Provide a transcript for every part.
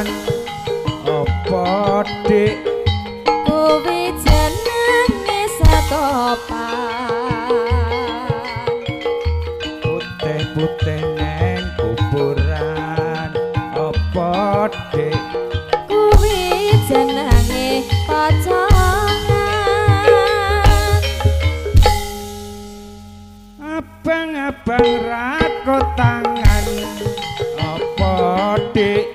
pacaran apa dik kuwi jenenge satopan putih-putih neng kuburan apa dik kuwi jenenge pacaran abang-abang rakot tangan apa dik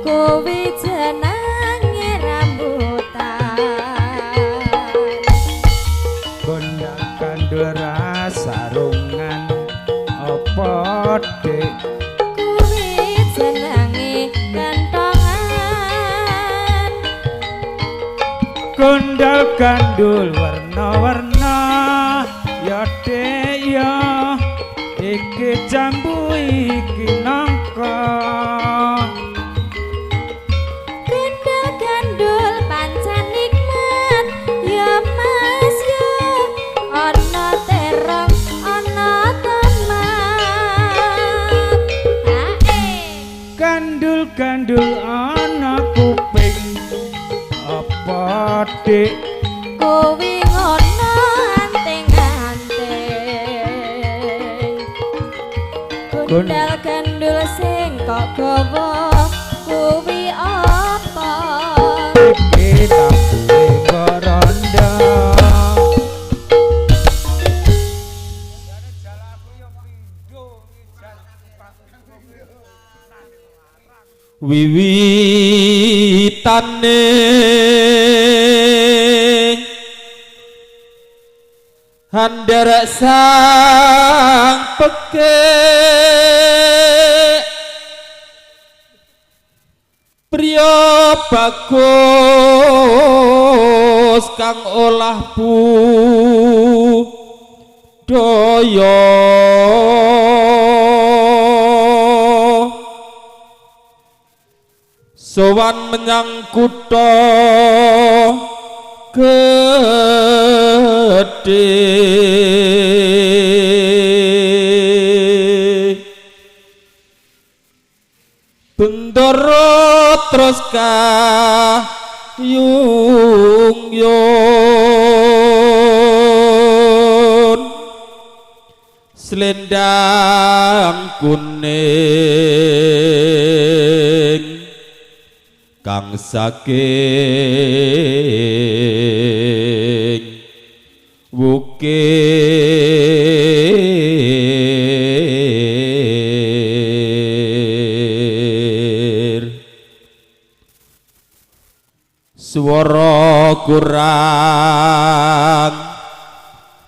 kuwi jenenge rambutan gondang kandul sarungan apa dik kuwi jenenge gantongan gondal gandul warna-warna ya dik ya iki jambu iki nangka gandul pancen nikmat ya mas ya ana terong ana tomat gandul-gandul ana kuping apa dik kuwi ngono anting-anting gundal gandul sing kok gawa kuwi apa kita kuwi koronda wiwitane handara sang pekek priya bagus kang olah budaya sowan menyang kutha gedhe bendoro terus kayung-yung selendang kuning kang saking wukir swara kurang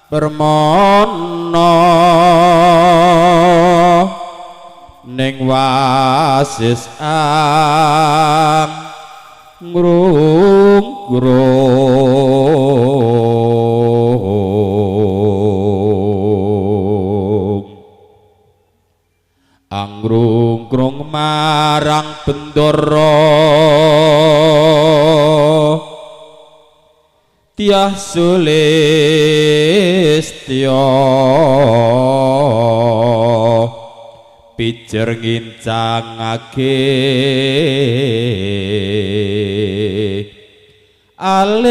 permono ning wasis ang anggrung-grung marang bendara Tiah Sulistya pijer ngincangake alis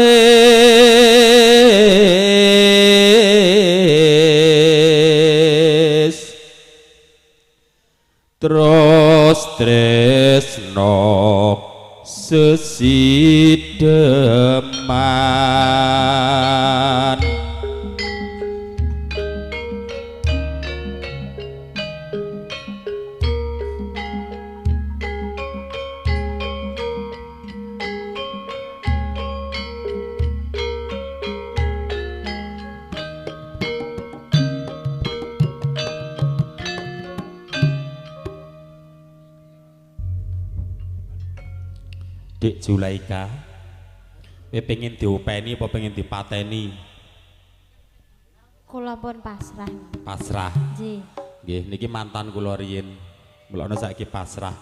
terus tresno sesideman Dik Zulaika, kowe pengen diopeni apa pengen dipateni? Kula pun pasrah. Pasrah. Nggih. Nggih, niki mantan kula riyin. Mulane saiki pasrah.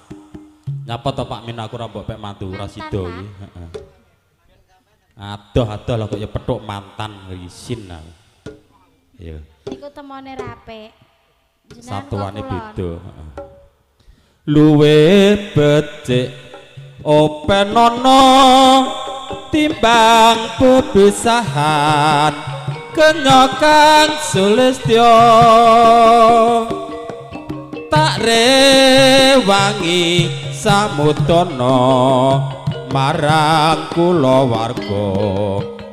Nyapa to Pak Min aku ora mbok pek mantu ora sida iki, heeh. Adoh-adoh lah kok ya petuk mantan isin aku. Ya. Niku temone rape. Satuane beda, heeh. Luwe becik openono timbang pepisahan kenyokan sulistyo tak rewangi samudana marang kulawarga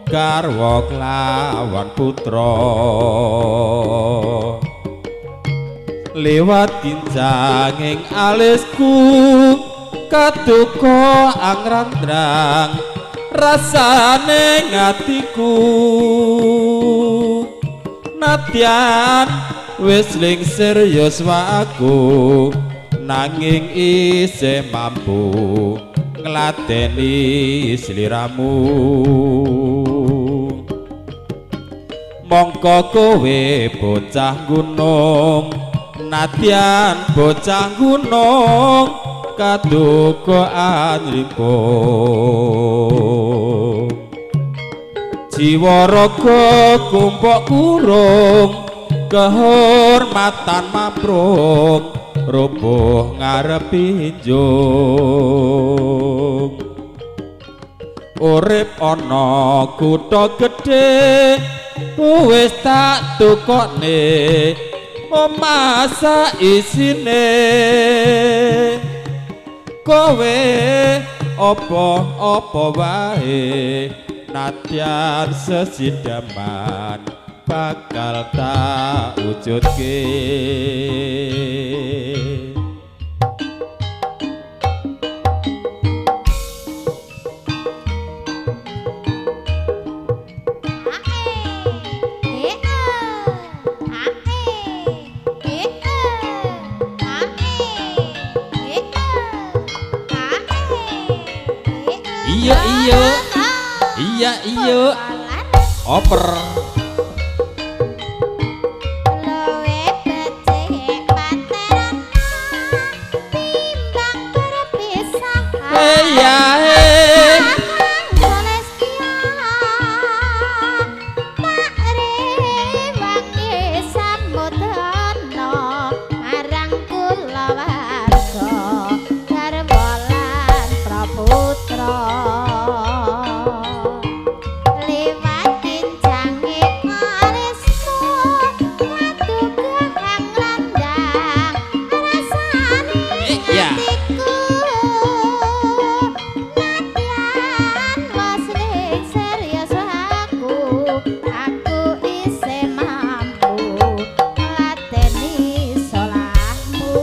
garwa klawan putra liwat kinjanging alisku kaduka angrandrang rasane ngatiku nadyan wis ling serius waku nanging isih mampu ngladeni sliramu mongko kowe bocah gunung nadyan bocah gunung kaduka anrimpung jiwa raga kumpuk kurung kehormatan maprung rubuh ngarepi njung urip ana kutha gedhe wis tak tukokne omah sak isine kowe apa wae nadyan sesidaman bakal tak wujudke iya oper Loe becik pateran timbang berpisah iya Celestia tak rewangi samudana marang kulawarga garwa lan praputra liwat kinjanging alisku ngaduga anglandang rasane iya atiku nadyan wasling serius aku isih mampu ngladeni salahmu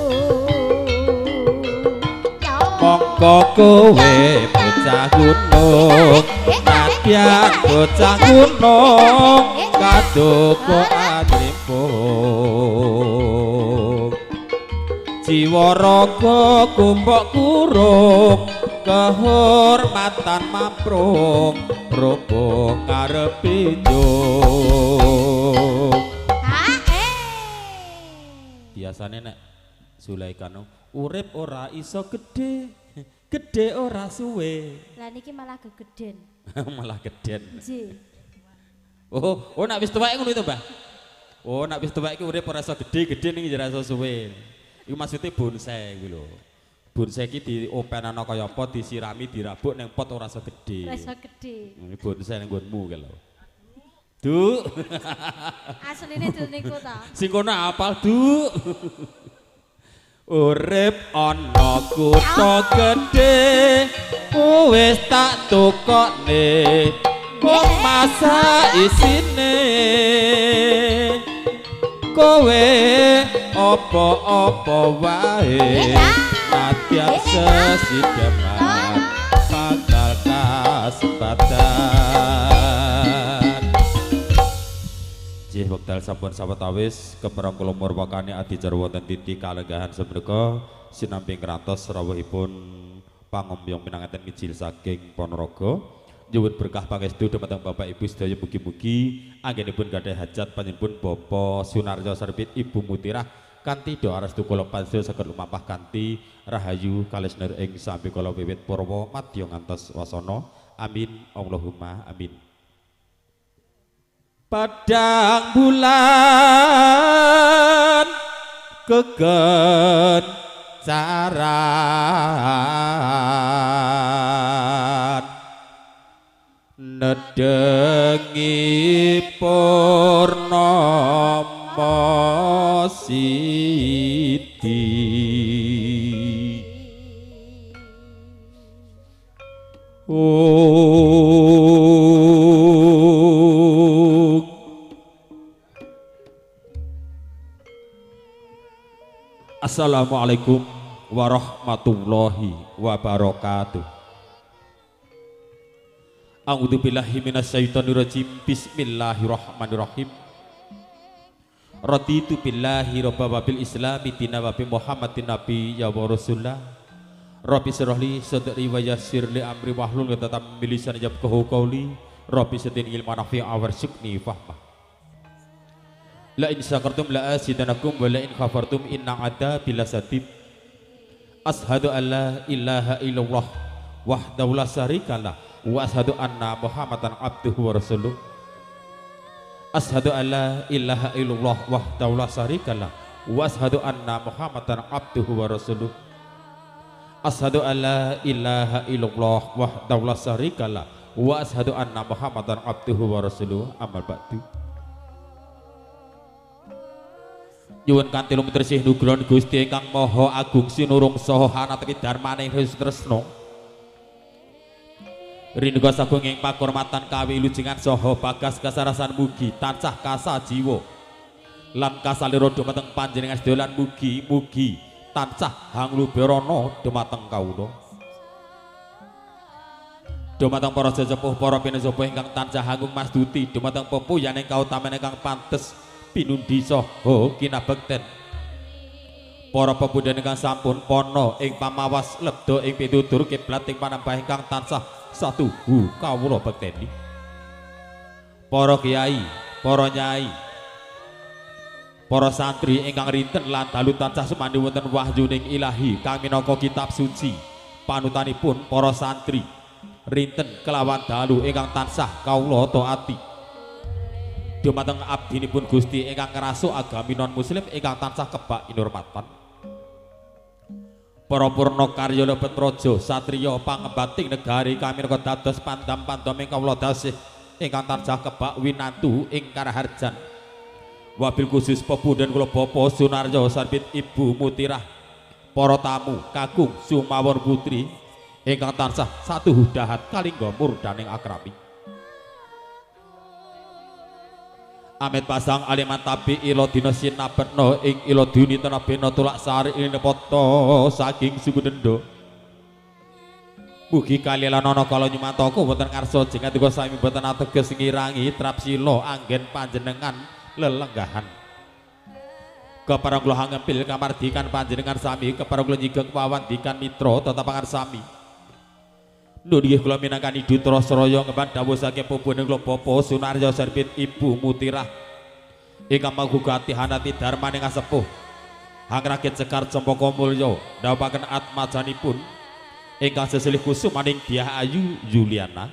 mongko kowe bocah gunung nadyan bocah gunung kaduka anrimpung jiwa raga kumpuk kurung kehormatan maprung rubuh ngarepi njung biasane nek Zulaikha urip ora iso gedhe gedhe ora suwe lah niki malah gegeden malah gedhen nggih oh nak wis tuwek ngono itu Mbah oh nak wis tuwek iki urip ora iso gedhe ning ora iso suwe iku maksude bonsai kuwi lho bonsai iki diopenana kaya apa disirami dirabuk ning pot ora iso gedhe ora iso gedhe ini bonsai ning nggonmu ki lho Du asline dul niku ta sing kono apal Du urip ana kutha gedhe wis tak tukokne omah sak isine kowe apa wae nadyan sesidaman bakal kasempatan jih wekdal sampun sawetawis kepareng kula murwakani adicara wonten titik kalenggahan semenika sinambi ngrantos rawuhipun pangombyong pinanganten mijil saking Ponorogo nyuwun berkah pangestu dumateng Bapak Ibu sedaya mugi-mugi anggenipun gadhah hajat panjenengan Bapak Sunarjo Serbit Ibu Mutirah kanthi doa restu kula panjenengan saged lumampah kanthi rahayu kalesner ing sambi kala wiwit purwa madya ngantos wasana amin Allahumma amin. Padang bulan kegencaran ngedengi purnama siti Assalamualaikum warahmatullahi wabarakatuh. A'udzu billahi minasyaitonir rajim. Bismillahirrahmanirrahim. Raditu billahi rabba wa bil islami dina wa bi Muhammadin nabiyya wa rasulullah. Rabbi shrahli sadri wa yassir li amri wahlul 'uqdatam min lisani yafqahu qawli. Rabbi zidni ilman nafi'a warzuqni fahma. La in syakartum la azidanakum wa la in kafartum inna adzabi lasadid. Ashhadu an la ilaha illallah wahdahu la syarikalah wa ashhadu anna Muhammadan abduhu wa rasuluh. Ashhadu an la ilaha illallah wahdahu la syarikalah wa ashhadu anna Muhammadan abduhu wa rasuluh. Ashhadu an la ilaha illallah wahdahu la syarikalah wa ashhadu anna Muhammadan abduhu wa rasuluh. Amal ba'du. Nyuwun kanthi lumitresih nugraha Gusti ingkang Maha Agung Sinurung saha hanateki darmaning tresna. Rindu sagung ing pakurmatan kawilujengan saha bagas kasarasan mugi tansah kasajiwa lan kasalira dumateng panjenengan sedaya lan mugi tansah hangluberana dumateng kawula. Dumateng para sesepuh para pinesepuh ingkang tansah agung masduti dumateng pepuyaning kautaman ingkang pantes pinundi saha kinabekten. Para pepunden ingkang sampun pana ing pamawas lebda ing pitutur kiblat ing panembah ingkang tansah satuhu kawula bekteni. Para kiai, para nyai, para santri ingkang rinten lan dalu tansah sumandhi wonten wahyuning ilahi kang minangka kitab suci. Panutanipun para santri rinten kelawan dalu ingkang tansah kawula taati. Dumateng abdinipun Gusti ingkang ngrasu agami non muslim ingkang tansah kebak inurmatan. Para purna karya lebet raja satriya pangembating negari kami minangka dados pandam-pandaming kawula dasih ingkang tansah kebak winantu ing karaharjan. Wabil khusus pepunden kula Bapa Sunaryo Sarbit Ibu Mutirah, para tamu kakung sumawon putri ingkang tansah satuhu dahat kalingga murdaning akrami. Amit pasang aliman tabi ilo dina sinabetna ing ilo duni tenabena tulak sari ini poto saking suku dendo. Mugi kalilan ana kala nyumantaka wonten ngarsa jengat kula sami boten ateges ngirangi trap sila anggen panjenengan lelenggahan. Keparang kula ngempil kamardikan panjenengan sami keparang kula nyigeng pawandikan mitra tetapangan sami. Nuwun inggih kula minangkani dutra saraya ngemban dawuh saking pupuning kula Bapa Sunaryo Sarbit Ibu Mutirah ingkang magugati hanati darmaning kasepuh Hangrakit Sekar Cempaka Mulya ndhawuhaken atmajanipun ingkang seselih kusumaning Dyah Ayu Yuliana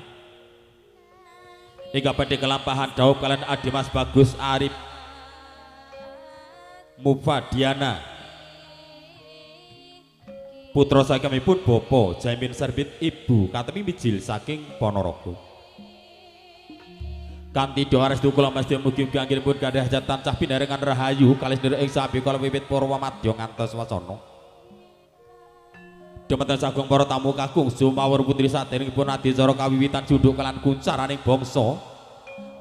ingkang badhe kelampahan dawuh kalian Adi Mas Bagus Arif Mufadiana putra sakemipun Bapa Jaimin Sarbit Ibu Katemi Mijil saking Ponorogo. Kanthi doa restu kula mesti mugi-mugi anggenipun gadah hajat tansah pinaringan rahayu kalih sedherek ing sabi kala wiwit Purwamadya ngantos wacana. Dumateng sagung para tamu kakung sumawur putri saderengipun adicara kawiwitan junduk kelan kuncaraning bangsa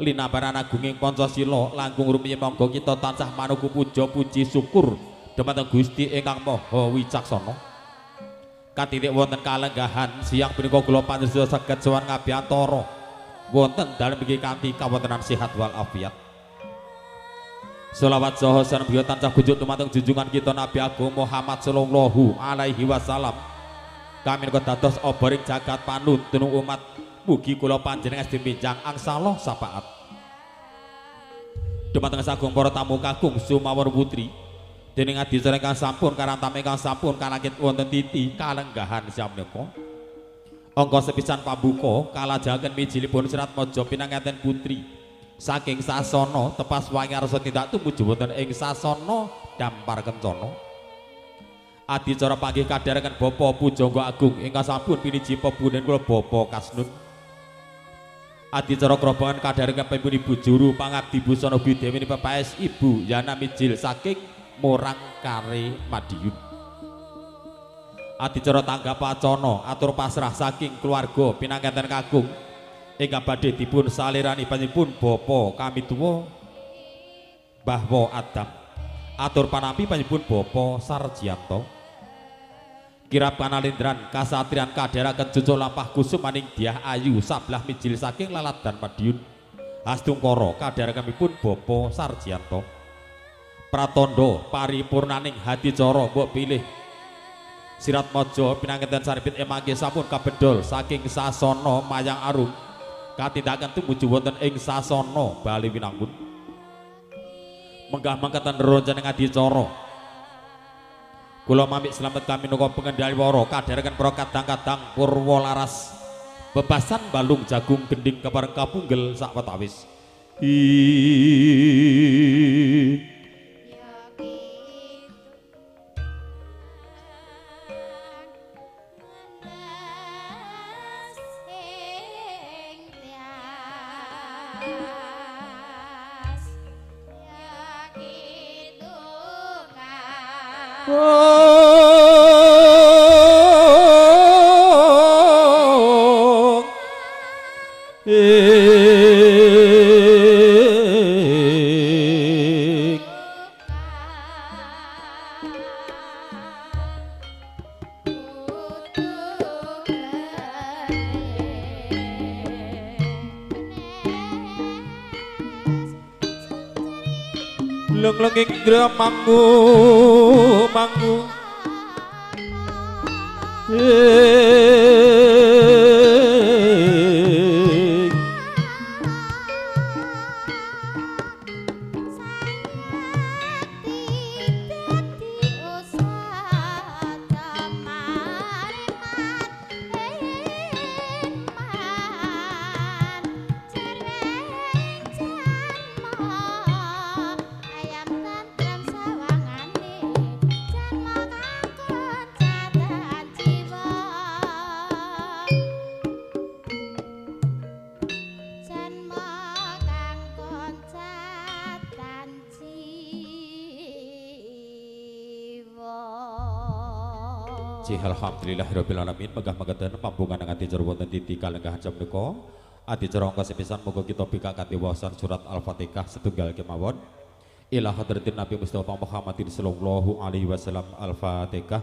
linambaran agunging Pancasila langkung rumiyin monggo kita tansah manuku puja puji syukur dumateng Gusti ingkang Maha Wicaksana. Katitik wonten kalenggahan siang punika kula panjenengan saged sowan ngabiyantara wonten dalem iki kanthi kawontenan sehat wal afiat. Sholawat saha sanembiya tansah kunjuk dumateng junjungan kita Nabi Agung Muhammad sallallahu alaihi wasallam. Kami dados oboring jagat panuntun umat. Mugi kula panjenengan diminjang angsala sapaat. Dumateng sagung para tamu kakung sumawon putri dening adicara ingkang sampun karantame ingkang sampun kalangit wonten titi kalenggahan samenika angka sepisan pambuka kalajengaken mijilipun Serat Maja pinanganten putri saking sasana tepas wangi arsa tindak tumuju wonten ing sasana Dampar Kencana. Adicara panggih kadharengan Bapa Pujangga Agung ingkang sampun piniji pepunden kula Bapa Kasnun. Adicara krobongan kadharengan pempun ibu juru pangabdi busana Dewi pepaes ibu Yana Mijil saking Morang Kare Madiun. Adicara tanggap wacana atur pasrah saking keluarga pinanganten kakung ingkang badhe dipun salirani panjenenganipun Bapa kami tuwa Mbah Adam. Atur panampi panjenenganipun Bapa Sarjianto. Kirap kanalindran kasatriyan kadheraken cucuk lampah kusum maning Dyah Ayu sabelah mijil saking Laladan Madiun. Hastungkara kadherakenipun Bapa Sarjianto. Pratandha paripurnaning hadicara mbok pilih Sirat Maja pinanganten saripit emangke sampun kabedol saking sasana Mayang Arum katindakan tumuju wonten ing sasana Bali Winangun. Menggah mangkatan ronjaning adicara kula mamik slamet kami nuka pengendali wara kadheraken para kadang-kadang purwa laras bebasan balung jagung gending kepareng kapunggel sakwetawis. Leng-lenging indra mangu Alhamdulillahirabbil alamin. Megah-megaten pampungan adicara wonten titi kalenggahan jam menika. Adicara angka sepisan muga kita pikakati wawasan surat Al-Fatihah setunggal kemawon. Ila hadratin Nabi Mustafa Muhammadin sallallahu alaihi wasallam. Al-Fatihah.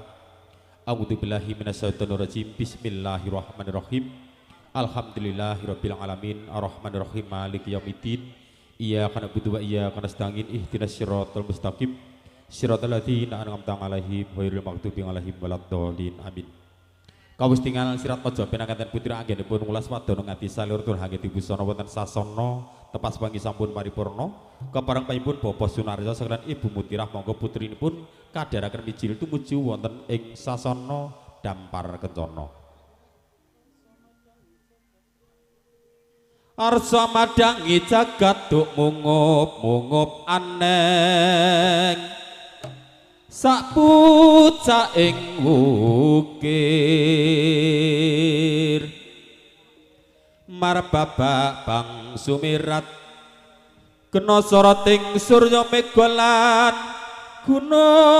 A'udzu billahi minasyaitonir rajim. Bismillahirrahmanirrahim. Alhamdulillahirabbil alamin. Arrahmanirrahim. Maliki yaumiddin. Iyyaka na'budu wa iyyaka nasta'in. Ihdinas siratal mustaqim. Siratal ladzina an'amta 'alaihim ghairil maghdubi 'alaihim waladdallin. Amin. Kawis tinggal sirat maja pinanganten putri anggenipun ngulas wadana ngati salur tur hanggih busana wonten sasana tepas pangi sampun paripurna kepareng panyuwun Bapak Sunaryo sakelan Ibu Mutirah monggo putrinipun kadheraken mijil tumuju wonten ing sasana Dampar Kencana. Arsa madangi jagat duk mungup-mungup aneng sak pucaking wukir marbabak bang sumirat kena soroting surya mega lan gunung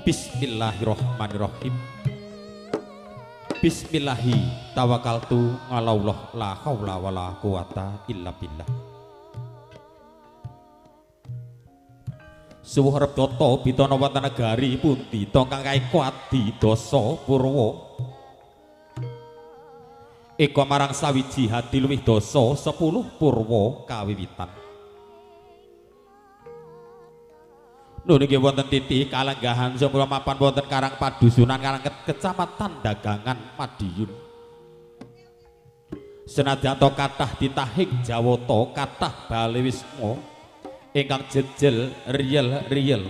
Bismillahirrahmanirrahim. Bismillahi tawakkaltu ngalallah la haula wala quwata illa billah. Suwuh arep tata bitana wonten negari pundi to kang kaekuati dasa purwa. Eka marang sawiji hati luwih dasa 10 purwa kawiwitan. Nun nggih wonten titi kalenggahan sampun mapan wonten Karang Padusunan Karang Kecamatan Dagangan Madiun. senadyan to kathah ditahing jawata kathah bali wisma ingkang jejel riyel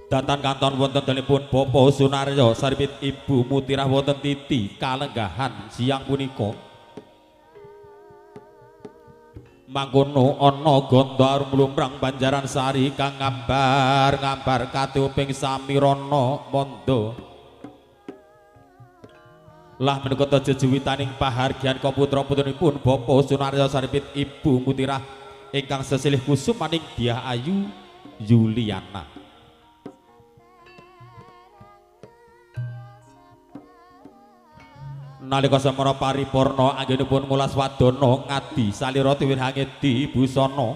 datan kanton wonten dalipun Bapak Sunaryo saripit Ibu Mutirah wonten titi kalenggahan siang punika mangkono ana ganda arum lumrang Banjaran Sari kang ngambar katuping samirana manda lah menika jejuwitaning pahargyan kaputra-putranipun Bapak Sunaryo saripit Ibu Mutirah ingkang sesilih kusum maning Dyah Ayu Yuliana. Nalika samana paripurna anggenipun ngulas wadana ngadi salira tiwin hangedi busana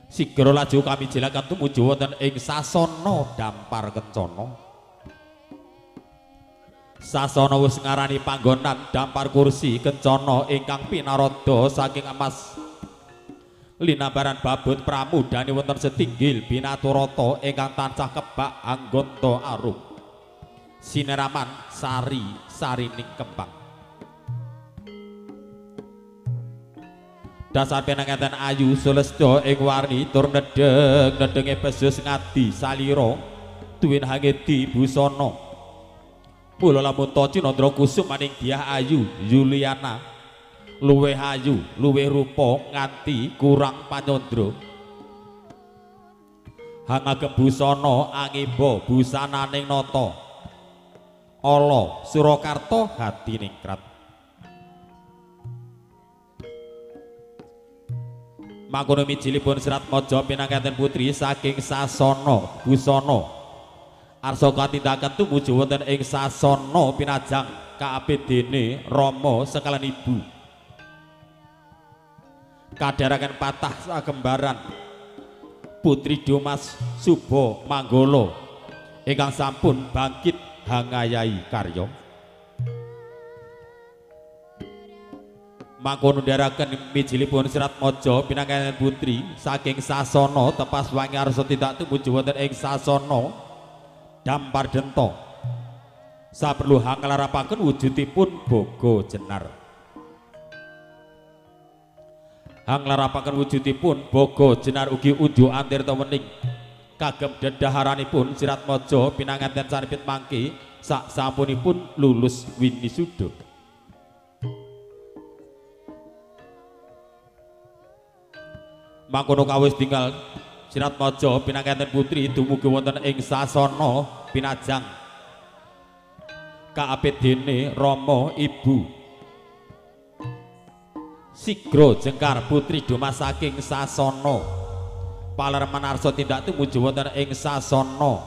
sigra laju kami jelakan tumuju wonten ing sasana dampar kencana. Sasana wis ngarani panggonan dampar kursi kencana ingkang pinarada saking emas linambaran babut pramudani wonten setinggil binaturata ingkang tansah kebak anggonta arum sineraman sarining kembang dasar penangeten ayu sulestya ing warni tur nedeng-nedenge pesus ngadi salira tuwin hangedi busana mula lamun ta Cinandra kusum maning Dyah Ayu Yuliana luwih ayu luwih rupa nganti kurang panyandra hangagem busana angimba busananing nata ala Surakarta hati ningkrat mangkono mijilipun Serat Maja pinangkaten putri saking sasana busana arsa katindakan tumuju wonten ing sasana pinajang kaabedene Rama sekalian ibu kadharaken patah sagembaran Putri Dimas Suba Manggala ingkang sampun bangkit hangayai karya mangkono ndherekaken mijilipun Serat Maja pinangkaten putri saking sasana tepas wangi arsa tindak tumuju wonten ing sasana dampar denta saperlu hanglarapaken wujudipun boga jenar hanglarapaken wujudipun boga jenar ugi unjuk antirta wening kagem dedaharanipun Serat Maja pinanganten saripit mangke sak sampunipun lulus winisuda mangkono kawis tinggal Serat Maja pinanganten putri dumugi wonten ing sasana pinajang kaabedene Rama ibu sigra jengkar Putri Dimas saking sasana Palerman arsa tindak tumuju wonten ing sasana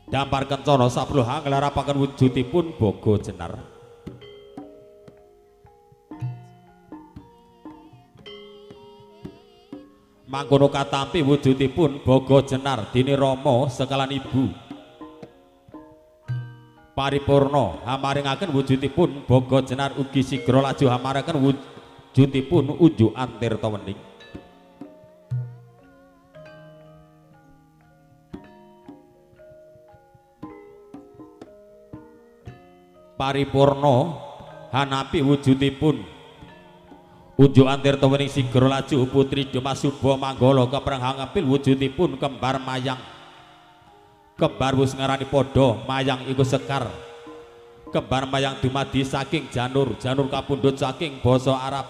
dampar kencana saperlu hanglarapaken wujudipun boga jenar mangkono katampi wujudipun boga jenar dene Rama sekalian ibu paripurna hamaringaken wujudipun boga jenar ugi sigra laju hamaringaken wujudipun unjuk antirta wening paripurna hanapi wujudipun unjuk antirta wening sigra laju Putri Dimas Suba Manggala kepreng hangapil wujudipun kembar mayang kembar wis ngarani padha mayang iku sekar kembar mayang dumadi saking janur kapundhut saking basa Arab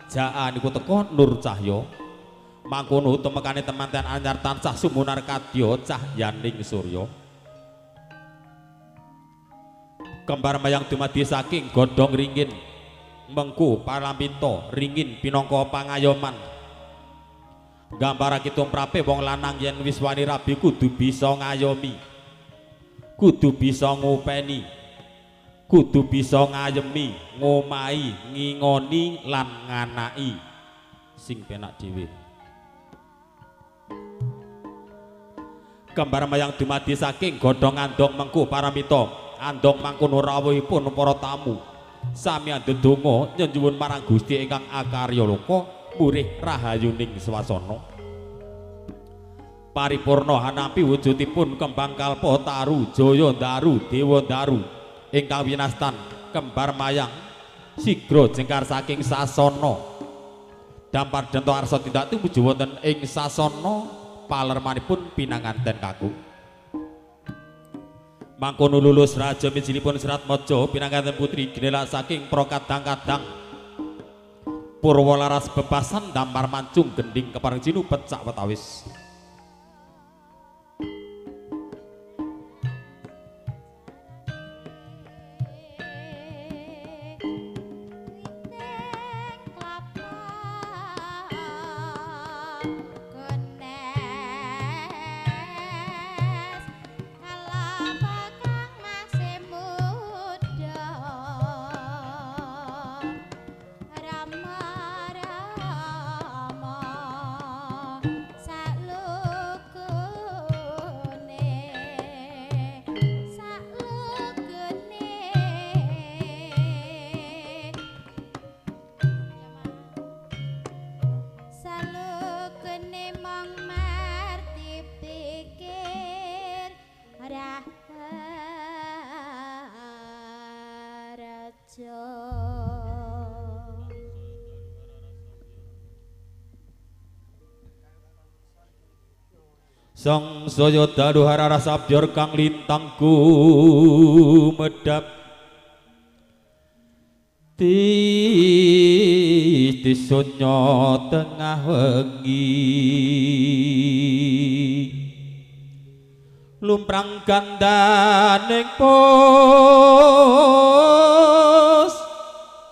jaa niku teka nur cahya mangkono temekane temanten anyar tansah sumunar kadya cahyaning surya kembar mayang dumadi saking godhong ringin mengku parampita ringin pinangka pangayoman gambarake tumrape wong lanang yen wis wani rabi kudu bisa ngayomi kudu bisa ngopeni kudu bisa ngayemi ngomahi ngingoni lan nganaki sing penak dhewe kembar mayang dumadi saking godhong andong mengku parampita andong mangkono rawuhipun para tamu sami ndedonga nyuwun marang Gusti ingkang akarya loka murih rahayuning swasana paripurna hanapi wujudipun kembang kalpa taru jaya daru dewa daru ingkang winastan kembar mayang sigra jengkar saking sasana dampar dento arsa tindak tumuju wonten ing sasana palermanipun pinanganten kakung mangkono lulus raja mijilipun Serat Maja pinanganten putri ginela saking prokadang-kadang purwa laras bebasan dampar mancung gending kepareng jinubet sak wetawis Sang saya dalu harara sabyor kang lintangku medap tisunya tengah wengi lumprang gandaning pos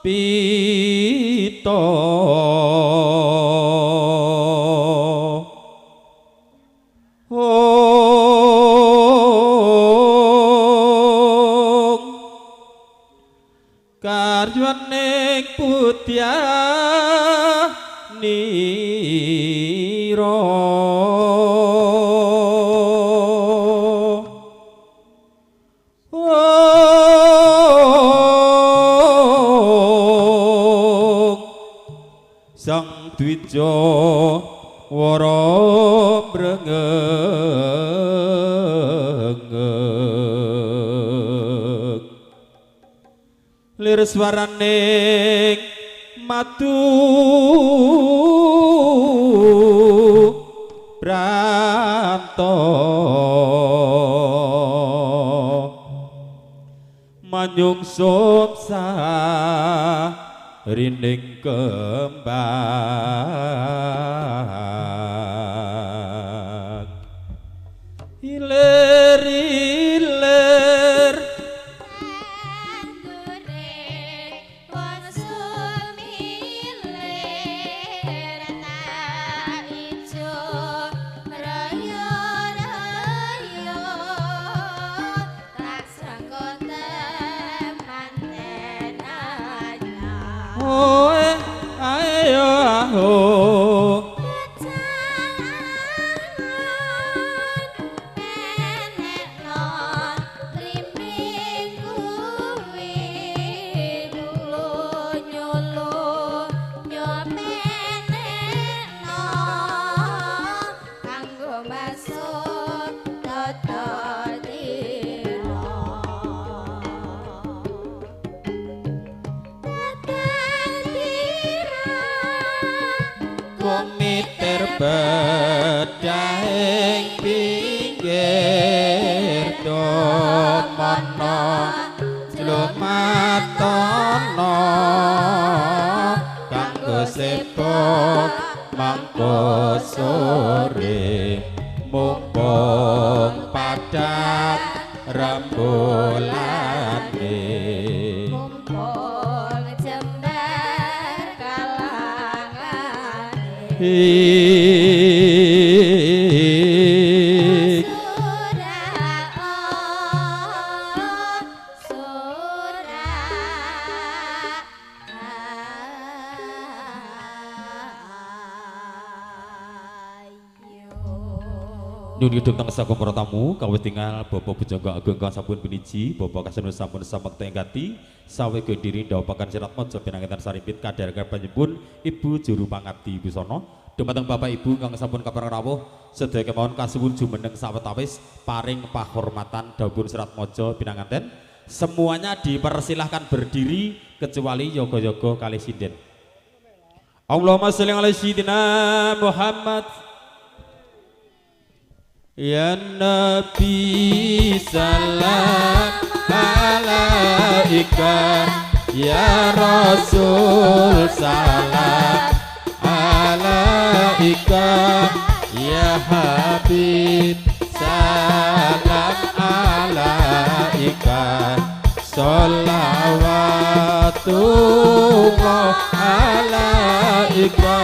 pito karjuaning putya niro sang dwija wara brengeng lir swaraning madu pranto manyungsum rining kembang ilir-ilir bedahing pinggir domana jlumatono kanggo sepok mangko sore mumpung padat rembulane mumpung jembar kalangane Nyun yudhung teng sakum para tamu kawit tinggal Bapak Pujangga Agung kang sampun piniji Bapak Kasenun sampun samekta ingkati sawe gediri ndhawapaken Serat Maja pinanganten sarimpit kadharaken panjenengan Ibu Juru Pangabdi Busana Dumateng Bapak Ibu kang sampun kaperang rawuh sedaya kemawon kasuwun jumeneng sawetawis paring pahormatan dawuhipun Serat Maja pinanganten. Semuanya dipersilahkan berdiri kecuali yoga-yoga kali sinden. Allahumma sholli ala sayyidina Muhammad. Ya Nabi salam alaika, ya Rasul salam alaika, ya Habib salam alaika, sholawatullah alaika.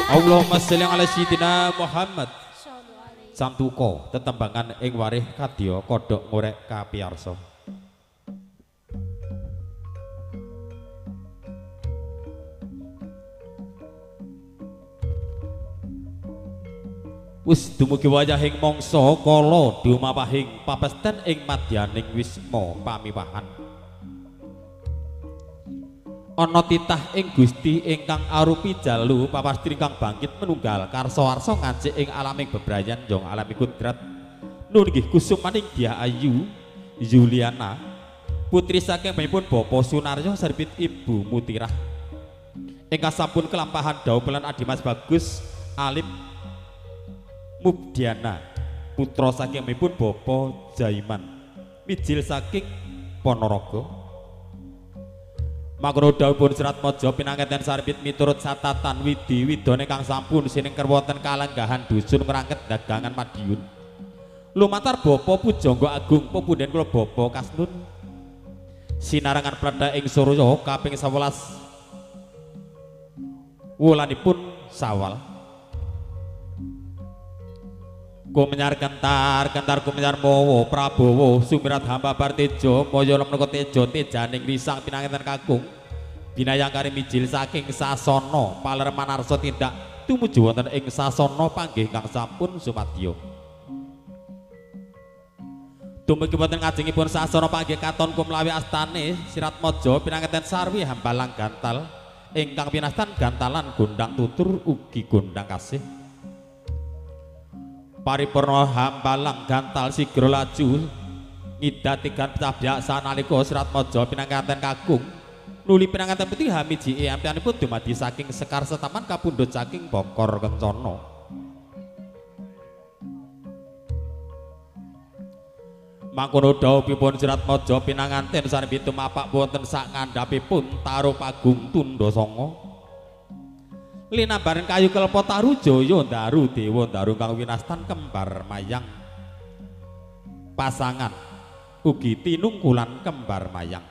Allahumma sholli ala sayyidina Muhammad. Santuko tetembangan ing warih kadya kodhok ngorek kapiyarsa. Wis dumugi wayahing mangsa kala dumapahing papesten ing madyaning wisma pamiwahan. Ana titah ing Gusti ingkang arupi jalu papastri kang bangkit menunggal karsa-arsa ngancik ing alaming bebrayan jong alami kudrat. Nun nggih kusumaning Dyah Ayu Yuliana putri saking baipun Bapa Sunaryo sarbit Ibu Mutirah ingkang sampun kelampahan dawuh pelan Adimas Bagus Alip Mubdiana putra saking baipun Bapa Jaiman mijil saking Ponorogo. Mangkono dawuhipun Serat Maja pinanganten sarbit miturut catatan widi widone kang sampun sinengker wonten kalenggahan dusun ngrangket dagangan Madiun. Lumantar Bapa Pujangga Agung pepunden kula Bapa Kasnun sinarengan pledha ing Surya kaping 11 wulanipun Sawal. Kumenyar kentar kumenyar mawa Prabowo sumirat hamba Bartejo moyo menika tejo tejaning risang pinanganten kakung binayang kari mijil saking sasana palerman arsa tindak tumuju wonten ing sasana panggih kang sampun sumadya. Dumugi wonten ngajengipun sasana panggih katon kumlawi astane Serat Maja pinanganten sarwi hambalang gantal ingkang pinastan gantalan gondang tutur ugi gondang kasih. Paripurna hambalang gantal sigra laju ngidatikan cabyak sanalika Serat Maja pinanganten kakung nuli pinanganten putih hamiji ampianipun dumadi saking Sekar Setaman kapundhut saking Bokor Kencana. Mangkono dawuhipun Serat Maja pinanganten sarbi tumapak wonten sak ngandhapipun Tarupagung Tundha Sanga. Linambaran kayu kelapa taru jaya ndaru dewa ndaru kang winastan kembar mayang pasangan ugi tinungkulan kembar mayang.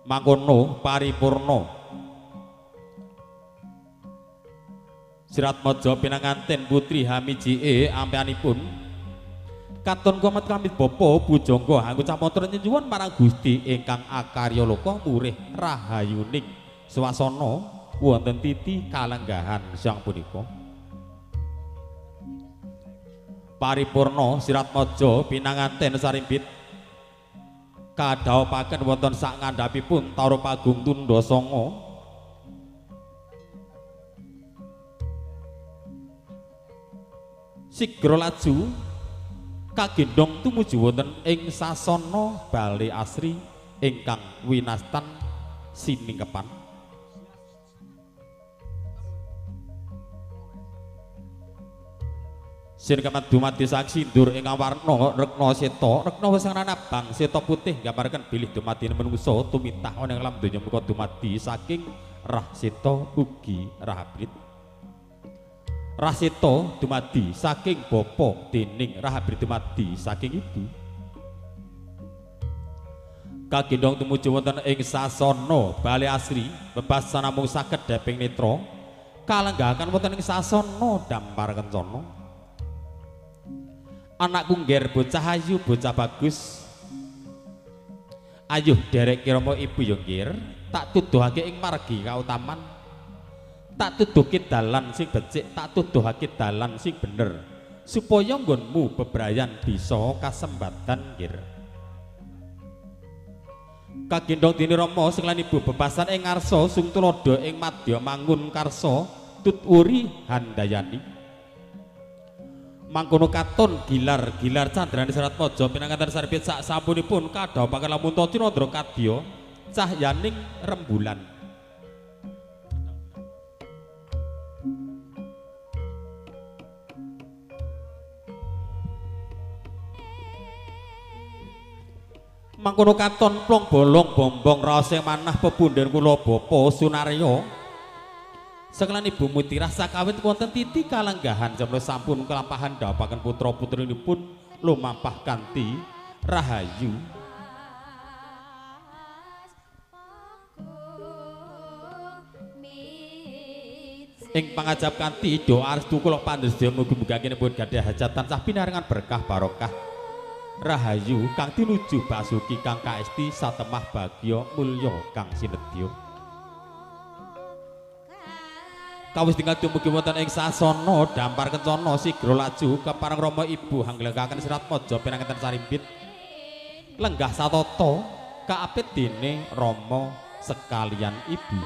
Mangkono paripurna Siratmaja pinanganten Putri Hamiji ampeanipun katon komet kamit bapa bujangga anggo camotra nyuwun marang Gusti ingkang akarya loka murih rahayuning swasana wonten titi kalenggahan siang punika. Paripurna Siratmaja pinanganten sarimbit kadhaopaken wonten sak ngandhapipun Tarapagung Tundasanga. Sigra laju kagendhong tumuju wonten ing sasana Bale Asri ingkang winastan siningkepan. Siningkepan dumadi sang sindur ingkang warna rekna seta, rekna wasana abang seta putih gambareken bilih dumadi menungsa tumitah ana ing alam donya menika dumadi saking rah seta ugi rah abrit. Raseta dumadi saking bapa dening Rahabri dumadi saking ibu. Kagendhong tumuju wonten ing sasana Bale Asri bebas namung saged deping netra kalenggahaken wonten ing sasana Dampar Kencana. Anakku ngger bocah ayu bocah bagus. Ayuh derek kirama ibu ya nggir tak tuduhake ing margi kautaman. Tak tuduhke dalan sing becik, tak tuduhake dalan sing bener supaya nggonmu bebrayan bisa kasembatan nggir. Kagendhong dene Rama sing lan ibu bebasan ing ngarsa sung tulodo ing madya mangun karsa tuturi handayani. Mangkono katon gilar-gilar candrané Siratmaja pinanganten sarbit sak sampunipun kadhaopaken lamun Tinandra kadya cahyaning rembulan. Mangkono katon plong bolong bombong raos sing manah pepundhen kula bapa Sunarya seklan ibu Mutirah sakawit wonten titi kalenggahan jemlo sampun kelampahan dhapaken putra putrinipun lumampah kanthi rahayu. Ing pangajab kanthi doa restu kula pandhedya mugi-mugi kinipun gadhah hajat tansah pinaringan berkah barokah rahayu kang tinuju basuki kang kaesti satemah bagya mulya kang sinedya. Kawis tinggal dumugi wonten ing sasana Dampar Kencana sigra laju kepareng Rama ibu hangglengaken Siratmaja pinanganten sarimbit lenggah satata kaapit dene Rama sekalian ibu.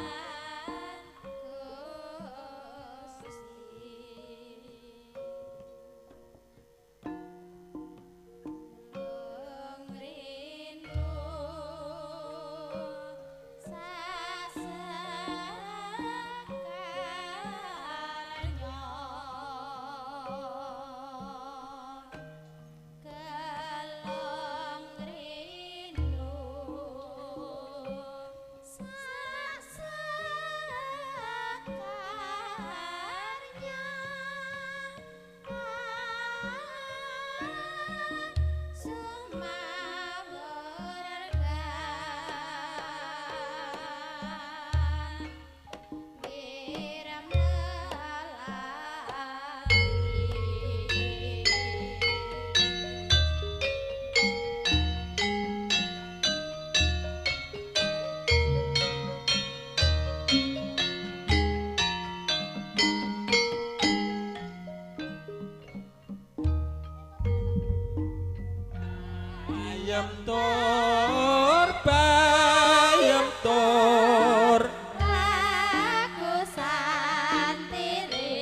Bayam tur, bayam tur, lagu santirine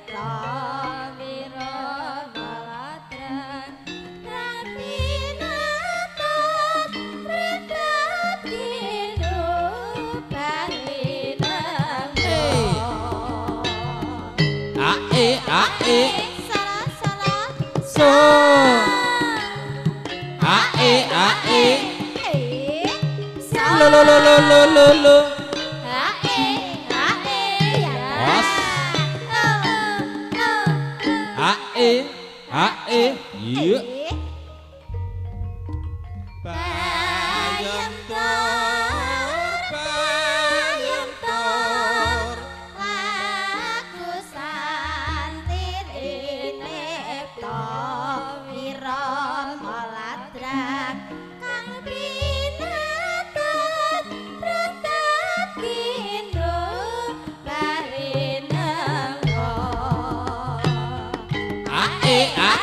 prawira malatran raminatot redat kehidupan winang ae salah so ae lo was ae iya bayam tur lagu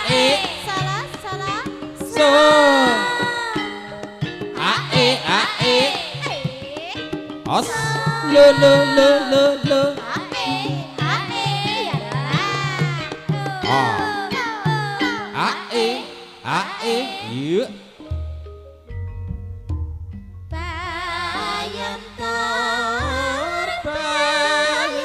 ae salah salah so ae os lo ae yuk Bayantor lo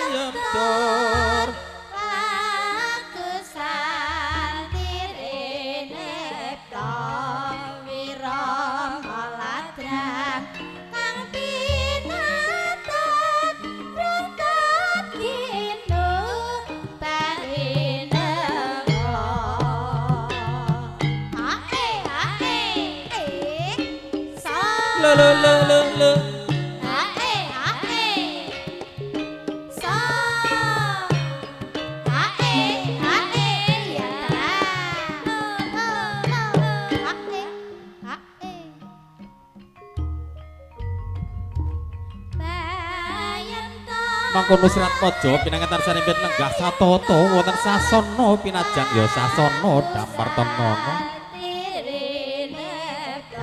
mangkono Serat Paja pinangantar sarimbit lenggah satata wonten sasana pinajang ya sasana Damartanana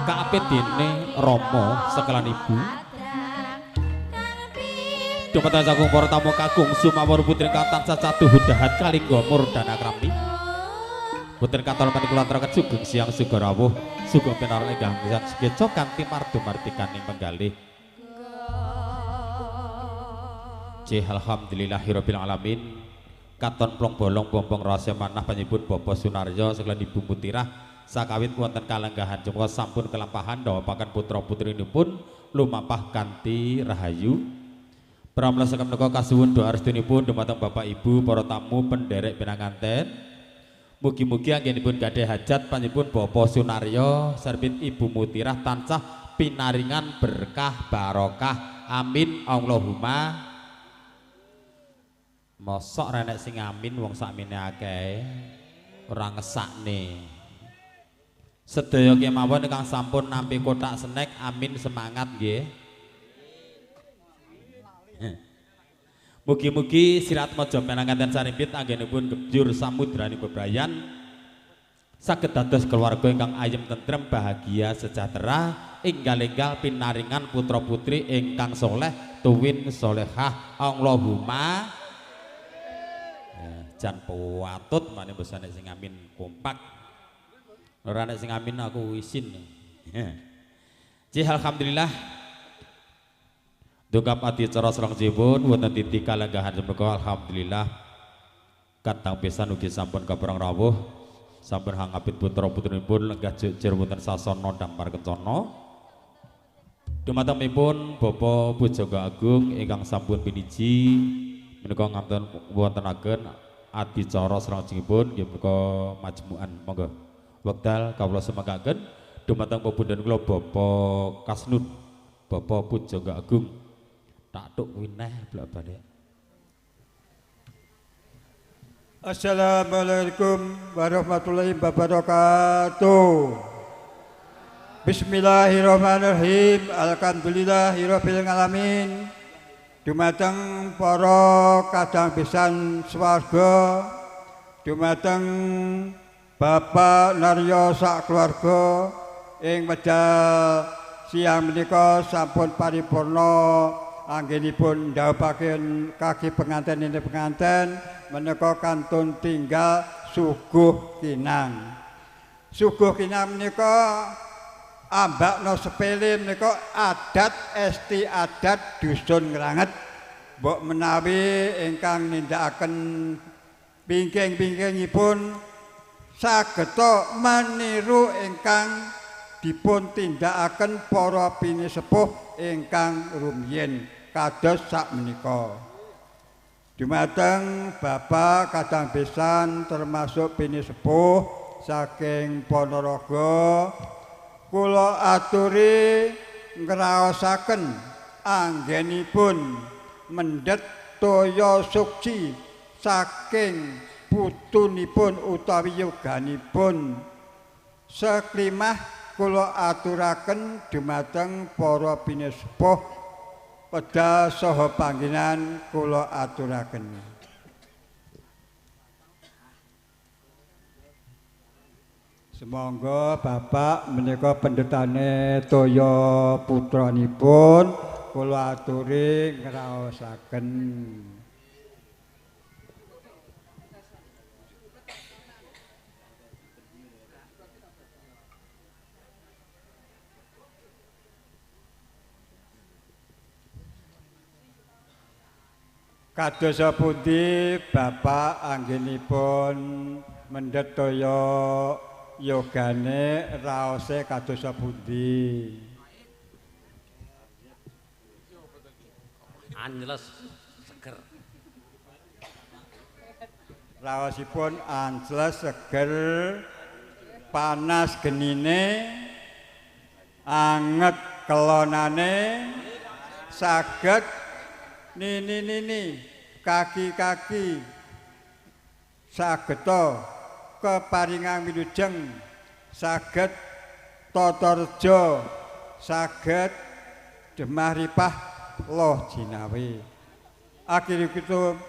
kaapit dene Rama sekelan ibu dumateng saking para tamu kakung sumawur putri kang tansah caduh dahat kalingga murdana krami boten katon menika kula aturaken sugeng siang sugarawuh sugeng pinarak ingkang sekeca kanthi mardu martikaning penggalih alhamdulillahirabbil alamin katon plong bolong bombong rahasia manah panjipun Bapak Sunaryo sekalian Ibu Mutirah sakawit wonten kalenggahan jumpa sampun kelampahan dawapaken putra-putrinipun lumampah kanthi rahayu pramila saking menika kasuwun doa restunipun dumateng Bapak Ibu para tamu penderek pinanganten mugi-mugi anggenipun gadhah hajat panjipun Bapak Sunaryo sarbit Ibu Mutirah tansah pinaringan berkah barokah amin Allahumma mosok renek sing amin wong sakmene akeh ora ngesakne sedaya kemawon ingkang sampun nampi kotak snack amin semangat nggih mugi-mugi sirat maja penanganten sarimpit anggenipun gebjur samudranipun bebrayan saged dados keluarga ingkang ayem tentrem bahagia sejahtera enggal-enggal pinaringan putra putri ingkang soleh tuwin solehah Allahumma jan patut mane bosane sing amin kompak ora nek sing amin aku isin alhamdulillah dungkap adicara salajengipun wonten titik kalenggahan menika alhamdulillah katang pisan ugi sampun kaperang rawuh sampun hangapit putra putrinipun lenggah jejer wonten sasana Dampar Kencana dumatengipun Bapak Pujaga Agung ingkang sampun piniji menika ngaten wontenaken adicara salajengipun nggih menika majmuan monggo wekdal kawula semanggaken dumateng pepundhen kula Bapak Kasnun Bapak Pujaga Agung tak tuk wineh blak-balik Assalamualaikum warahmatullahi wabarakatuh Bismillahirrahmanirrahim Alhamdulillahirabbil alamin dumateng para kadang pisan swarga dumateng Bapak Naryo sak keluarga ing medal siang menika sampun paripurna anggenipun ndhawuhaken kaki penganten ini penganten menika kantun tinggal suguh kinang menika ambakno sepele menika adat esti adat dusun Ngranget mbok menawi ingkang nindakaken pingking-pingkingipun sageta meniru ingkang dipun tindakaken para pinisepuh ingkang rumiyin kados sakmenika dumateng Bapak kadang pisan termasuk pinisepuh saking Ponorogo kula aturi ngraosaken anggenipun mendhet toya sukci saking putunipun utawi yoganipun seklimah kula aturaken dumateng para pinisepuh pedal saha panggenan kula aturaken Semangga Bapak menika pendetane toya putranipun kula aturi ngraosaken. Kados pundi Bapak anggenipun mendhet toya yogane raose kados pundi? Anjeles seger. Raosipun anjeles seger, panas genine, anget kelonane, saged nini kaki-kaki sageta keparingan wilujeng, saged tata reja, saged demah ripah loh jinawi. Akhiripun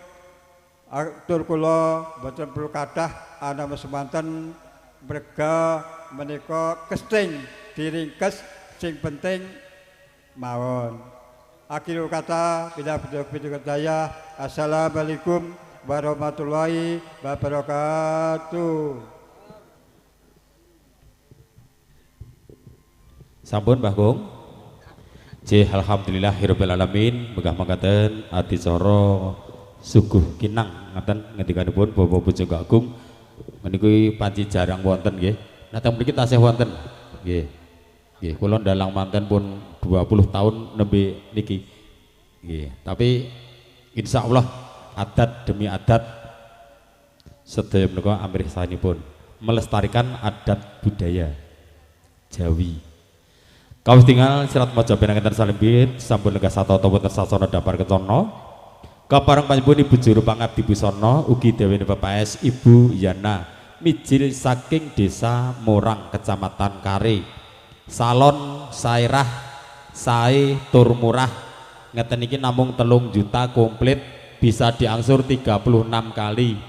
atur kula boten perlu kathah anama semanten merga menika kesting diringkes sing penting mawon. Akhirul kata bila betul daya. Assalamualaikum warahmatullahi wabarakatuh. Sampun Mbah Kung. Alhamdulillahirabbil alamin. Megah mangkaten adicara suguh kinang ngaten ngendikanipun Bapak Bojo Agung. Menika panci jarang wonten nggih. Nateng mriki tasih wonten. Nggih. Nggih, kula ndalang manten pun 20 tahun nembe niki. Nggih, tapi insyaallah adat demi adat sedaya menika amrih saenipun melestarikan adat budaya Jawi. Kawis tinggal sirat maca pinanganten salimbit sampun lenggah sata utawa tersasana dapar ketono. Kapareng panjenengan Ibu Juru Pangabdi Busana ugi dewene Bapak Ibu Yana mijil saking Desa Morang Kecamatan Kare. Salon sairah sae tur murah ngeten iki namung 3 juta komplit bisa diangsur 36 kali.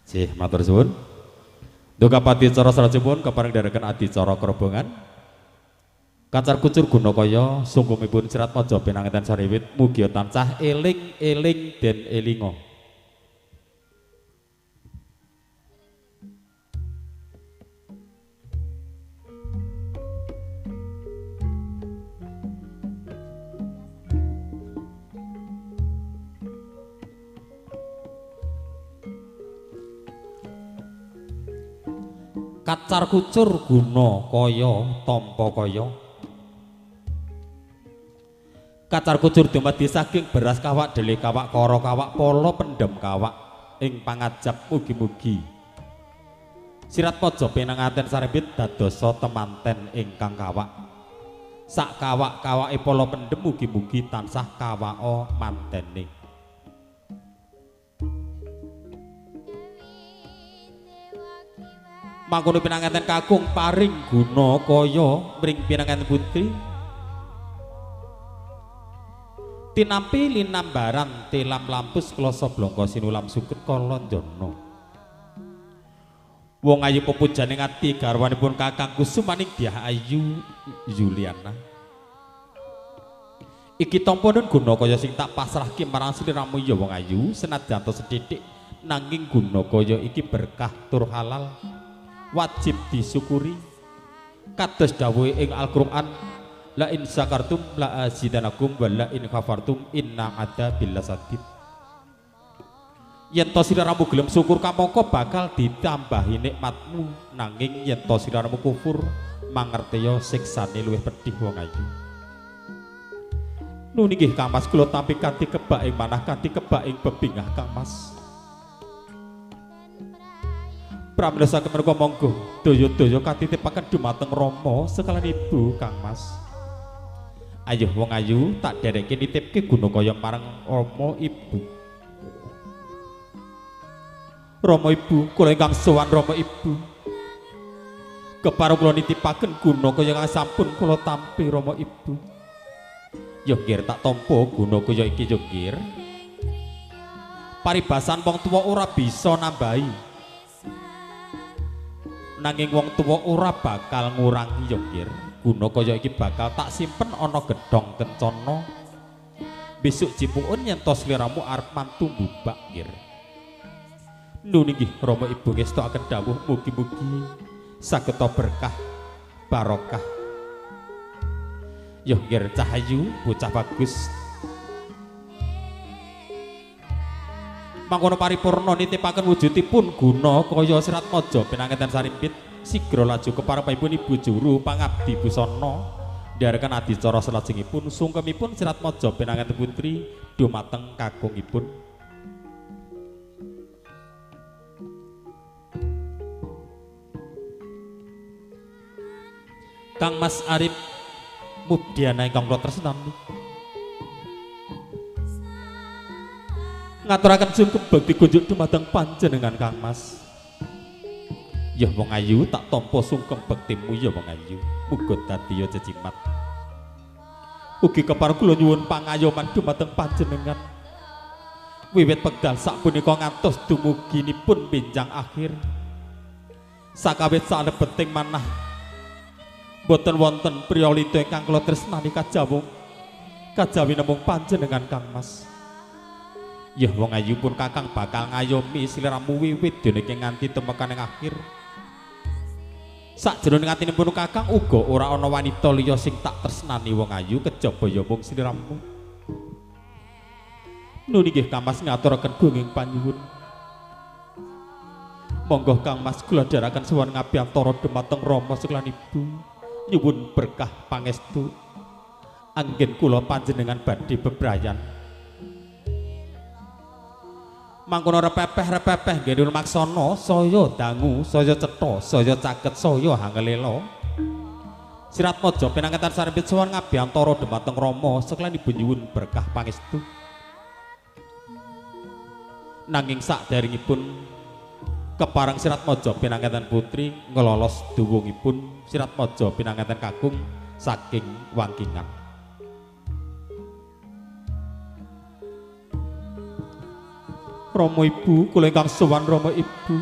Sih matur suwun. Duka padicara salajengipun kepareng dherekaken adicara kerobongan. Kacar kucur gunakaya sungkumipun sirat maja pinanganten sariwit mugi tansah eling-eling den elinga. Kacar kucur guna kaya tampa kaya. Kacar kucur dumadi saking beras kawak dele kawak kara kawak polo pendem kawak ing pangajap mugi-mugi sirat maja pinanganten sarimbit dadosa temanten ingkang kawak. Sak kawak-kawake polo pendem mugi-mugi tansah kawaka mantene. Mangkono pinanganten kakung paring guna kaya mring pinanganten putri tinampi linambaran tilam lampus kloso blangka sinulam suket kalonjana. Wong ayu pepujaning ati garwanipun Kakang Kusumaning Dyah Ayu Yuliana. Iki tampa nun guna kaya sing tak pasrahke marang sliramu ya wong ayu senadyan sethithik nanging guna kaya iki berkah tur halal. Wajib disyukuri kados dawuhe ing Al-Qur'an la in syakartum la azidanakum wa la in kafartum inna adzabil lasadid. Yen to sliramu gelem syukur kamangka bakal ditambahi nikmatmu nanging yen to sliramu kufur mangerteya siksane luwih pedhih wong ayu. Nun inggih Kang Mas kula tampi kanthi kebak ing manah kanthi kebak ing bebingah Kang Mas. Pramilsaken menika monggo daya-daya katitipaken dumateng Rama sekalian Ibu Kang Mas. Ayo wong ayu tak dereke nitipke gunakaya marang Rama Ibu. Rama Ibu, kula ingkang sowan Rama Ibu. Kepareng kula nitipaken gunakaya kang sampun kula tampi Rama Ibu. Ya nggih tak tampa gunakaya iki ya nggih. paribasan wong tuwa ora bisa nambahi. Nanging wong tuwa ora bakal ngurangi yo nggir. Guna kaya iki bakal tak simpen ana gedhong kencana. Besok jipuun yen to sliramu arep mantu mbubak nggir. Nun inggih Rama Ibu ngestokaken dawuh mugi-mugi sageta berkah barokah. Yo nggir Cahayu bocah bagus. Mangkono paripurna nitipaken wujudipun guna kaya Sirat Maja pinanganten sarimpit sigra laju keparengipun Ibu Juru pangabdi busana ndherekaken adicara salajengipun sungkemipun Sirat Maja pinanganten putri dhumateng kakungipun. Kang Mas Arif Mubdiana ingkang kula tresnani ngaturaken sungkem bekti kunjuk dumateng panjenengan Kang Mas. Ya wong ayu tak tampa sungkem bektimu ya wong ayu. Muga dadi ya cecimat. Ugi kepareng kula nyuwun pangayoman dumateng panjenengan. Wiwit pekdal sapunika ngantos dumuginipun benjang akhir. Sakawit salebeting manah boten wonten priyalita ingkang kula tresnani kajawi namung panjenengan Kang Mas. Ya wong ayu pun Kakang bakal ngayomi sliramu wiwit dene nganti temekan ing akhir. Sakjroning atinipun Kakang uga ora ana wanita liya sing tak tresnani wong ayu kejaba ya mung sliramu. Nun inggih Kang Mas ngaturaken gunging panyuwun. Monggo Kang Mas kula dherekaken sowan ngabiyantara dumateng Rama seklan Ibu nyuwun berkah pangestu anggen kula panjenengan badhe bebrayan. Mangkono repepeh nggih maksana saya dangu, saya cetha, saya caket, saya hangelela. Sirat Maja pinanganten sarimpit sowan ngabiyantara dumateng Rama seklan Ibu nyuwun berkah pangestu. Nanging saderengipun kepareng Sirat Maja pinanganten putri ngelolos duwungipun Sirat Maja pinanganten kakung saking Wangkingan. Rama Ibu kula ingkang sowan Rama Ibu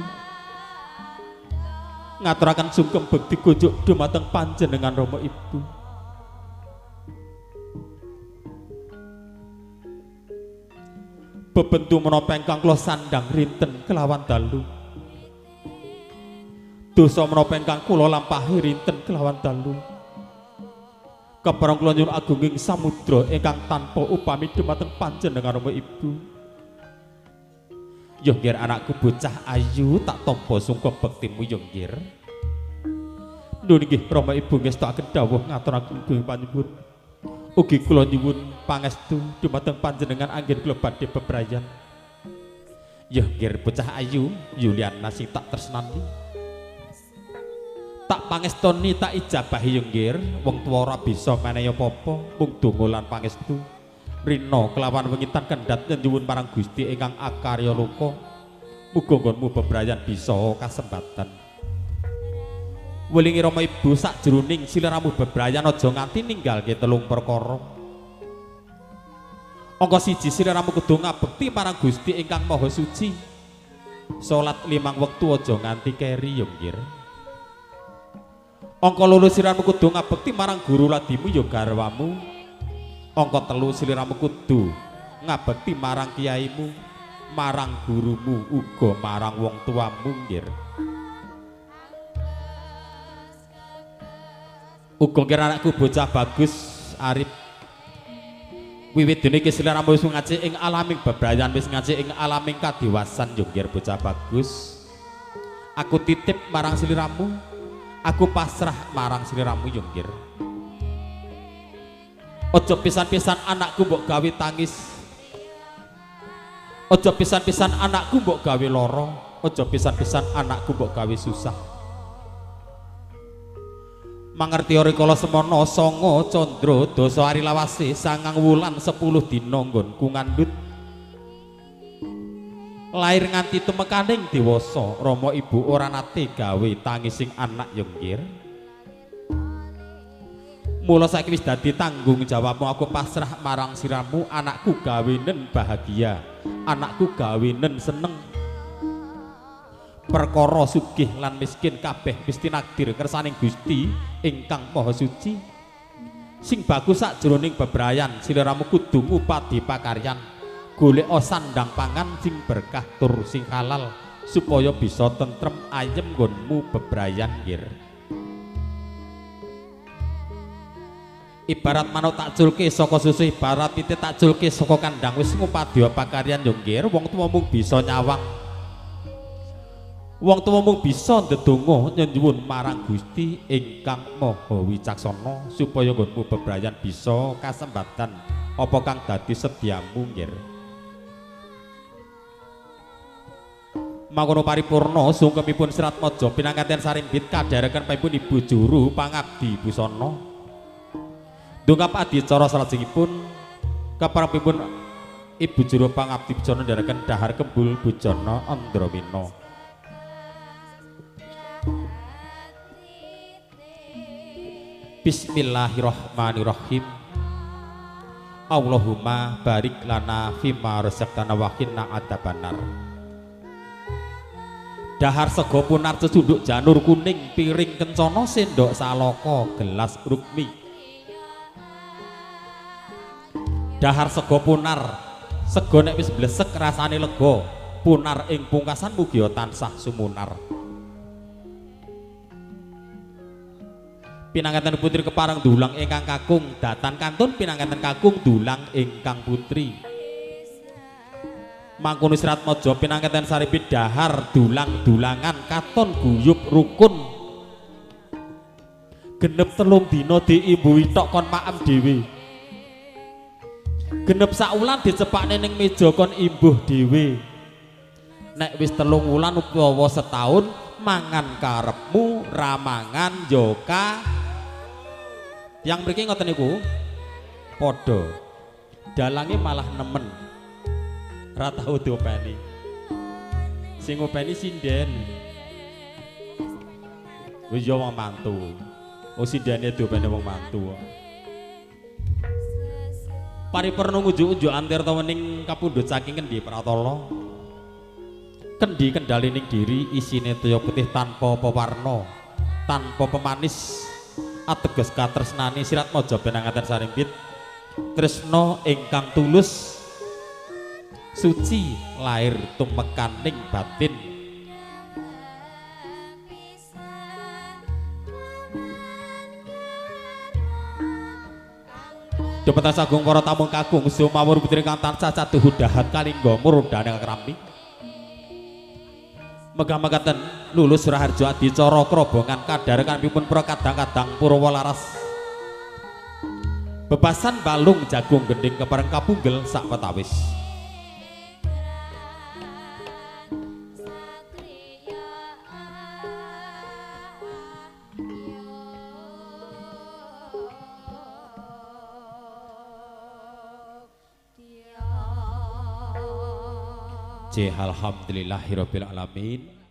ngaturaken sungkem bekti kunjuk dumateng panjenengan Rama Ibu. Bebentu menapa ingkang kula sandang rinten kelawan dalu. Dosa menapa ingkang kula lampahi rinten kelawan dalu. Kepareng kula nyuwun agunging samudra ingkang tanpa upami dumateng panjenengan Rama Ibu. Yo nggir anakku bocah ayu tak tampa sungkem bektimu yo nggir. Nun inggih Rama Ibu ngestokaken dawuh ngaturaken gunging panyuwun. Ugi kula nyuwun pangestu dumateng panjenengan anggen kula badhe bebrayan. Yo nggir bocah ayu Yuliana sing tak tresnani. Tak pangestoni tak ijabahi yo nggir, wong tuwa ora bisa menehi apa-apa, mung donga lan pangestu. Rina kelawan wengitan kendhat nyuwun marang Gusti ingkang akarya loka. Muga nggonmu bebrayan bisa kasembatan. Welingi Rama Ibu sakjroning sliramu bebrayan aja nganti ninggalke telung perkara. Angka 1 sliramu kudu ngabekti marang Gusti ingkang Maha Suci. Salat 5 wektu aja nganti keri ya nggir. Angka 2 sliramu kudu ngabekti marang guru ladimu ya garwamu. Angka 3 sliramu kudu ngabekti marang kiaimu, marang gurumu, uga marang wong tuamu nggir. Uga nggir anakku bocah bagus Arif. Wiwit dene iki sliramu wis ngaji ing alaming bebrayan, wis ngaji ing alaming kadiwasan yo nggir bocah bagus. Aku titip marang sliramu, aku pasrah marang sliramu yo nggir. Ojo pisan-pisan anakku mbok gawe tangis. Ojo pisan-pisan anakku mbok gawe lara. Ojo pisan-pisan anakku mbok gawe susah. Mangerti rikala semana sanga candra dasa ari lawase 9 wulan 10 dina nggonku ngandhut. Lair nganti tumekaning dewasa, Rama Ibu ora nate gawe tangising anak yo nggir. Mula saiki wis dadi tanggung jawabmu, aku pasrah marang siramu, anakku gawenen bahagia, anakku gawenen seneng perkara sugih lan miskin kabeh wis tinakdir kersaning Gusti ingkang Maha Suci sing bagus sakjroning bebrayan sliramu kudu ngupadi pakaryan golek sandang pangan sing berkah tur sing halal supaya bisa tentrem ayem nggonmu bebrayan nggir. Ibarat manuk tak culke saka susu, ibarat pitik tak culke saka kandang wis ngupadi pakaryan yo nggir. Wong tuwa mung bisa nyawang, wong tuwa mung bisa ndedonga nyuwun marang Gusti ingkang Maha Wicaksana supaya nggonmu bebrayan bisa kasembatan apa kang dadi sediamu nggir. Mangkono paripurna sungkemipun Serat Maja pinanganten sarimbit kadharaken paipun Ibu Juru pangabdi busana. Dongkap adicara salajengipun kaparengipun Ibu Juru pangabdi busana ndharaken Dahar Kembul Bujana Andramina. Bismillahirrahmanirrahim. Allahumma barik lana fima razaqtana wa qina adzabannar. Dahar sego punar cecunduk janur kuning piring kencana sendok salaka gelas rukmi. Dahar sego punar sego nek wis blesek rasane lega punar ing pungkasan mugi tansah sumunar. Pinanganten putri kepareng dulang ingkang kakung datan kantun pinanganten kakung dulang ingkang putri. Mangkono Serat Maja pinanganten saripit dahar dulang-dulangan katon guyub rukun genep 3 dina diimbuhi tok kon maem dhewe genep saulan dicepakne ning meja kon imbuh dhewe nek wis 3 wulan utawa setahun mangan karepmu ramangan joka yang mriki ngoten niku padha dalange malah nemen ra tau diopeni sing ngopeni sinden wis yo wong mantu sindene diopeni wong mantu paripurna ngujuk-ujuk antirta wening kapundhut saking endi pratala kendi kendalining diri isine toya putih tanpa pewarna tanpa pemanis ateges katresnane Serat Maja pinanganten sarimbit tresna ingkang tulus suci lahir tumekaning batin. Dumateng sagung para tamu kakung sumawur putri kang tansah caduh dahat kalingga murdane krami. Megah-megaten lulus Raharja adicara krobongan kadharekanipun para kadang-kadang Purwa laras. Bebasan balung jagung gending kepareng kapunggel sak petawis. Alhamdulillahirabbil alamin.